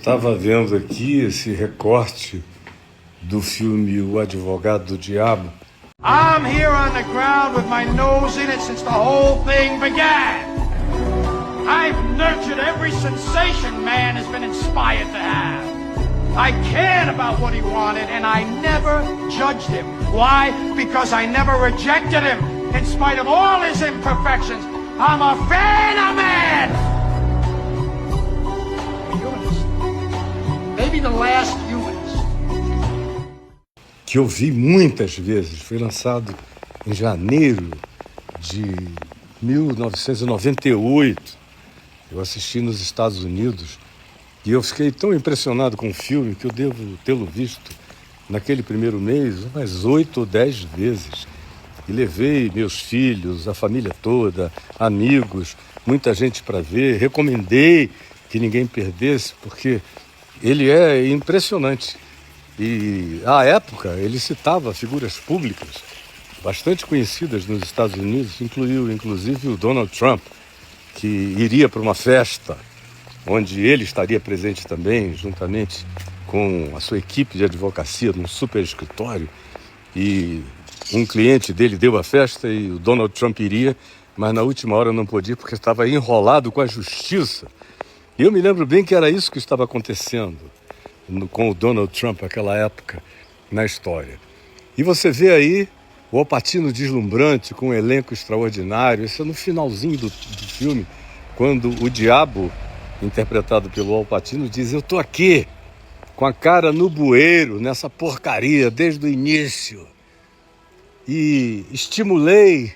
estava vendo aqui esse recorte do filme O Advogado do Diabo. I'm here on the ground with my nose in it since the whole thing began. I've nurtured every sensation man has been inspired to have. I cared about what he wanted and I never judged him. Why? Because I never rejected him. In spite of all his imperfections, I'm a fan of man! Maybe the last humanist. Que eu vi muitas vezes, foi lançado em janeiro de 1998. Eu assisti nos Estados Unidos e eu fiquei tão impressionado com o filme que eu devo tê-lo visto naquele primeiro mês umas 8 ou 10 vezes. E levei meus filhos, a família toda, amigos, muita gente para ver. Recomendei que ninguém perdesse, porque ele é impressionante. E, à época, ele citava figuras públicas bastante conhecidas nos Estados Unidos, incluiu, inclusive, o Donald Trump, que iria para uma festa onde ele estaria presente também, juntamente com a sua equipe de advocacia, num super escritório. E um cliente dele deu a festa e o Donald Trump iria, mas na última hora não pôde ir porque estava enrolado com a justiça. E eu me lembro bem que era isso que estava acontecendo com o Donald Trump naquela época na história. E você vê aí o Al Pacino deslumbrante, com um elenco extraordinário. Isso é no finalzinho do filme, quando o diabo, interpretado pelo Al Pacino, diz: eu tô aqui, com a cara no bueiro, nessa porcaria, desde o início. E estimulei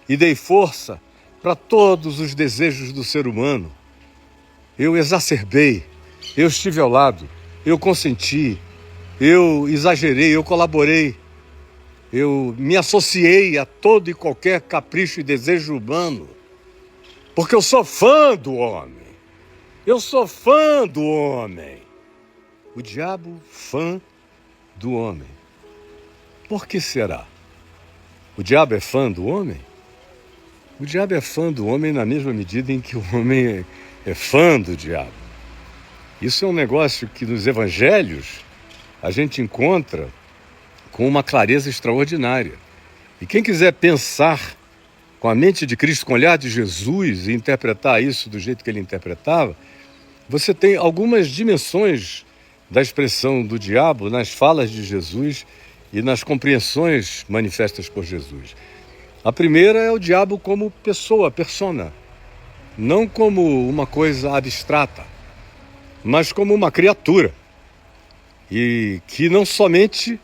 e dei força para todos os desejos do ser humano. Eu exacerbei, eu estive ao lado, eu consenti, eu exagerei, eu colaborei. Eu me associei a todo e qualquer capricho e desejo humano, porque eu sou fã do homem. Eu sou fã do homem. O diabo, fã do homem. Por que será? O diabo é fã do homem? O diabo é fã do homem na mesma medida em que o homem é fã do diabo. Isso é um negócio que nos evangelhos a gente encontra com uma clareza extraordinária. E quem quiser pensar com a mente de Cristo, com o olhar de Jesus e interpretar isso do jeito que ele interpretava, você tem algumas dimensões da expressão do diabo nas falas de Jesus e nas compreensões manifestas por Jesus. A primeira é o diabo como pessoa, persona, não como uma coisa abstrata, mas como uma criatura. E que não somente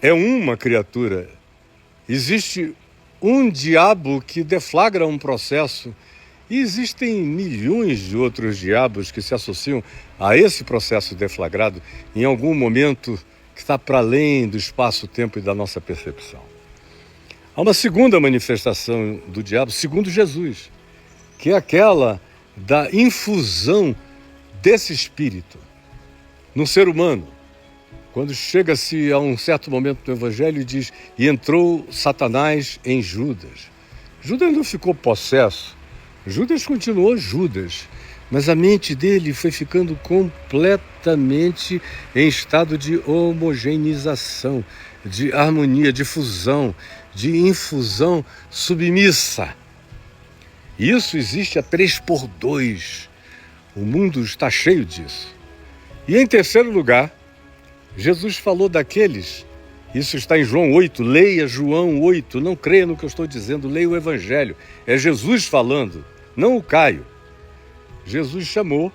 é uma criatura, existe um diabo que deflagra um processo e existem milhões de outros diabos que se associam a esse processo deflagrado em algum momento que está para além do espaço-tempo e da nossa percepção. Há uma segunda manifestação do diabo, segundo Jesus, que é aquela da infusão desse espírito no ser humano. Quando chega-se a um certo momento do Evangelho e diz: e entrou Satanás em Judas. Judas não ficou possesso, Judas continuou Judas, mas a mente dele foi ficando completamente em estado de homogeneização, de harmonia, de fusão, de infusão submissa. Isso existe a 3x2. O mundo está cheio disso. E em terceiro lugar, Jesus falou daqueles, isso está em João 8, leia João 8, não creia no que eu estou dizendo, leia o Evangelho. É Jesus falando, não o Caio. Jesus chamou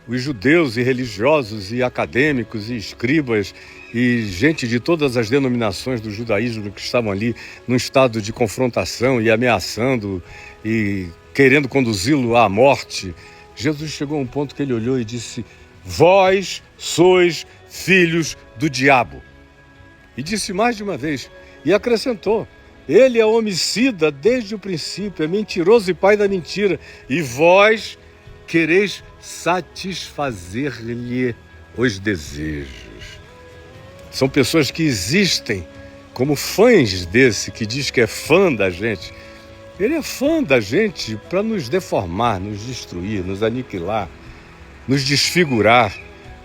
os judeus e religiosos e acadêmicos e escribas e gente de todas as denominações do judaísmo que estavam ali num estado de confrontação e ameaçando e querendo conduzi-lo à morte. Jesus chegou a um ponto que ele olhou e disse: vós sois filhos do diabo. E disse mais de uma vez, e acrescentou: ele é homicida desde o princípio, é mentiroso e pai da mentira, e vós quereis satisfazer-lhe os desejos. São pessoas que existem como fãs desse, que diz que é fã da gente. Ele é fã da gente para nos deformar, nos destruir, nos aniquilar, nos desfigurar,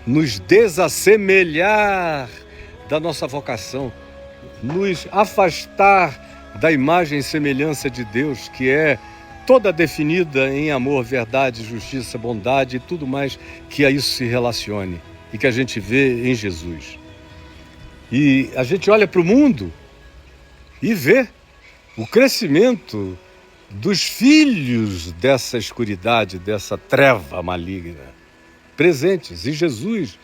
nos desassemelhar da nossa vocação, nos afastar da imagem e semelhança de Deus, que é toda definida em amor, verdade, justiça, bondade e tudo mais que a isso se relacione e que a gente vê em Jesus. E a gente olha para o mundo e vê o crescimento dos filhos dessa escuridade, dessa treva maligna, presentes. E Jesus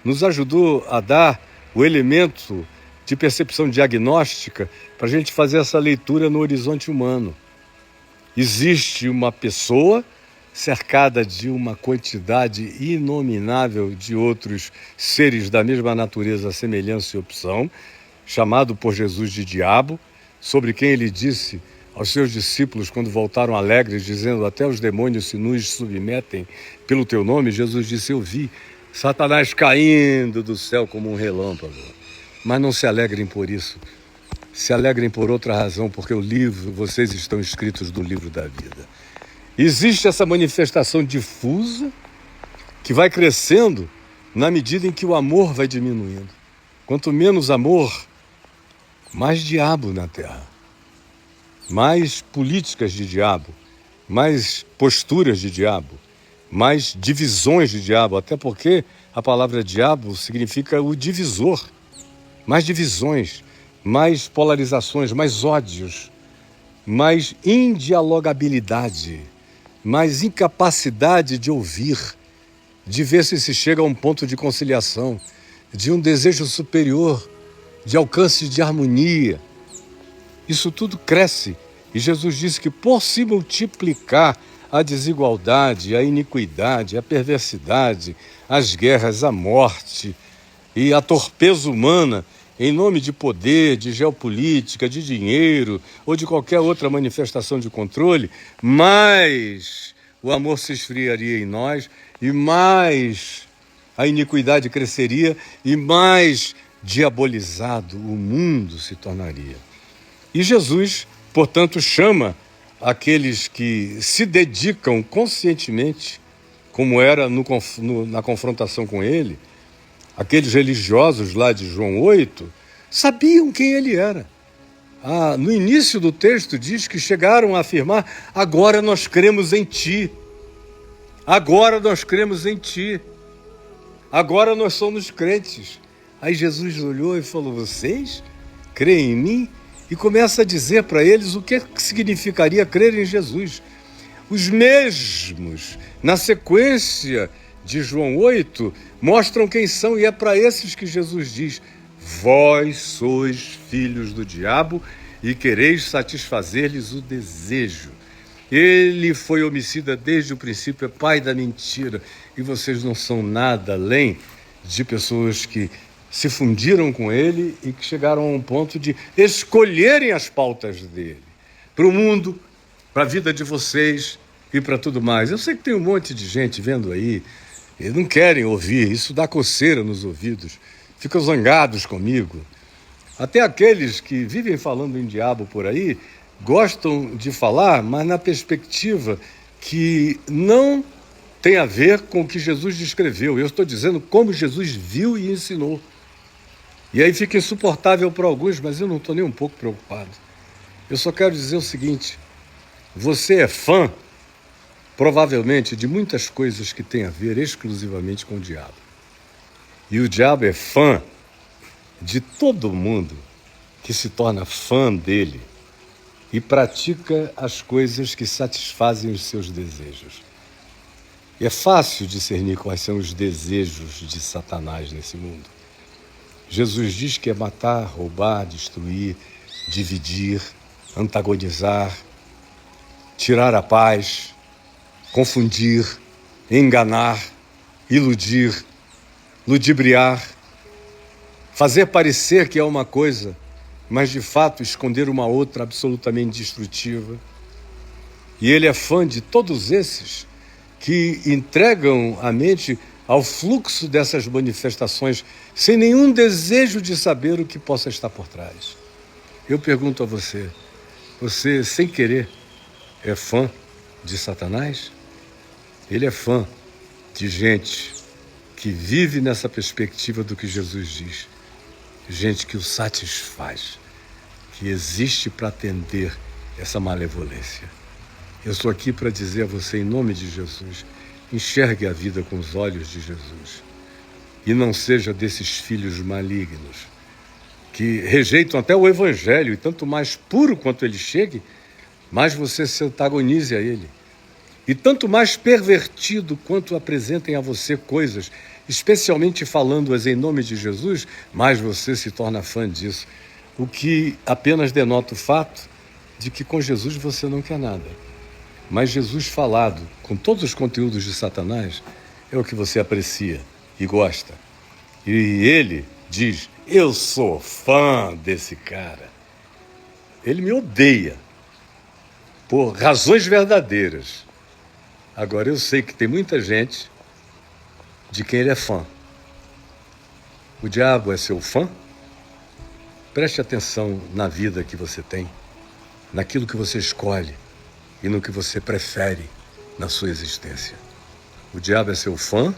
nos ajudou a dar o elemento de percepção diagnóstica para a gente fazer essa leitura no horizonte humano. Existe uma pessoa cercada de uma quantidade inominável de outros seres da mesma natureza, semelhança e opção, chamado por Jesus de diabo, sobre quem ele disse aos seus discípulos quando voltaram alegres, dizendo: até os demônios se nos submetem pelo teu nome. Jesus disse: eu vi Satanás caindo do céu como um relâmpago. Mas não se alegrem por isso. Se alegrem por outra razão, porque vocês estão escritos no livro da vida. Existe essa manifestação difusa que vai crescendo na medida em que o amor vai diminuindo. Quanto menos amor, mais diabo na terra, mais políticas de diabo, mais posturas de diabo, mais divisões de diabo, até porque a palavra diabo significa o divisor. Mais divisões, mais polarizações, mais ódios, mais indialogabilidade, mais incapacidade de ouvir, de ver se chega a um ponto de conciliação, de um desejo superior, de alcance de harmonia. Isso tudo cresce. E Jesus disse que por se multiplicar a desigualdade, a iniquidade, a perversidade, as guerras, a morte e a torpeza humana, em nome de poder, de geopolítica, de dinheiro ou de qualquer outra manifestação de controle, mais o amor se esfriaria em nós e mais a iniquidade cresceria e mais diabolizado o mundo se tornaria. E Jesus, portanto, chama aqueles que se dedicam conscientemente, como era na confrontação com ele. Aqueles religiosos lá de João 8 sabiam quem ele era. No início do texto diz que chegaram a afirmar: agora nós cremos em ti. Agora nós cremos em ti. Agora nós somos crentes. Aí Jesus olhou e falou: vocês creem em mim? E começa a dizer para eles o que significaria crer em Jesus. Os mesmos, na sequência de João 8, mostram quem são, e é para esses que Jesus diz: vós sois filhos do diabo e quereis satisfazer-lhes o desejo. Ele foi homicida desde o princípio, é pai da mentira, e vocês não são nada além de pessoas que se fundiram com ele e que chegaram a um ponto de escolherem as pautas dele, para o mundo, para a vida de vocês e para tudo mais. Eu sei que tem um monte de gente vendo aí, e não querem ouvir, isso dá coceira nos ouvidos, ficam zangados comigo. Até aqueles que vivem falando em diabo por aí, gostam de falar, mas na perspectiva que não tem a ver com o que Jesus descreveu. Eu estou dizendo como Jesus viu e ensinou. E aí fica insuportável para alguns, mas eu não estou nem um pouco preocupado. Eu só quero dizer o seguinte: você é fã, provavelmente, de muitas coisas que têm a ver exclusivamente com o diabo. E o diabo é fã de todo mundo que se torna fã dele e pratica as coisas que satisfazem os seus desejos. E é fácil discernir quais são os desejos de Satanás nesse mundo. Jesus diz que é matar, roubar, destruir, dividir, antagonizar, tirar a paz, confundir, enganar, iludir, ludibriar, fazer parecer que é uma coisa, mas de fato esconder uma outra absolutamente destrutiva. E ele é fã de todos esses que entregam a mente ao fluxo dessas manifestações sem nenhum desejo de saber o que possa estar por trás. Eu pergunto a você, você sem querer é fã de Satanás? Ele é fã de gente que vive nessa perspectiva do que Jesus diz. Gente que o satisfaz, que existe para atender essa malevolência. Eu estou aqui para dizer a você, em nome de Jesus, enxergue a vida com os olhos de Jesus. E não seja desses filhos malignos, que rejeitam até o Evangelho, e tanto mais puro quanto ele chegue, mais você se antagonize a ele. E tanto mais pervertido quanto apresentem a você coisas, especialmente falando-as em nome de Jesus, mais você se torna fã disso. O que apenas denota o fato de que com Jesus você não quer nada. Mas Jesus falado, com todos os conteúdos de Satanás, é o que você aprecia e gosta. E ele diz, eu sou fã desse cara. Ele me odeia, por razões verdadeiras. Agora, eu sei que tem muita gente de quem ele é fã. O diabo é seu fã? Preste atenção na vida que você tem, naquilo que você escolhe e no que você prefere na sua existência. O diabo é seu fã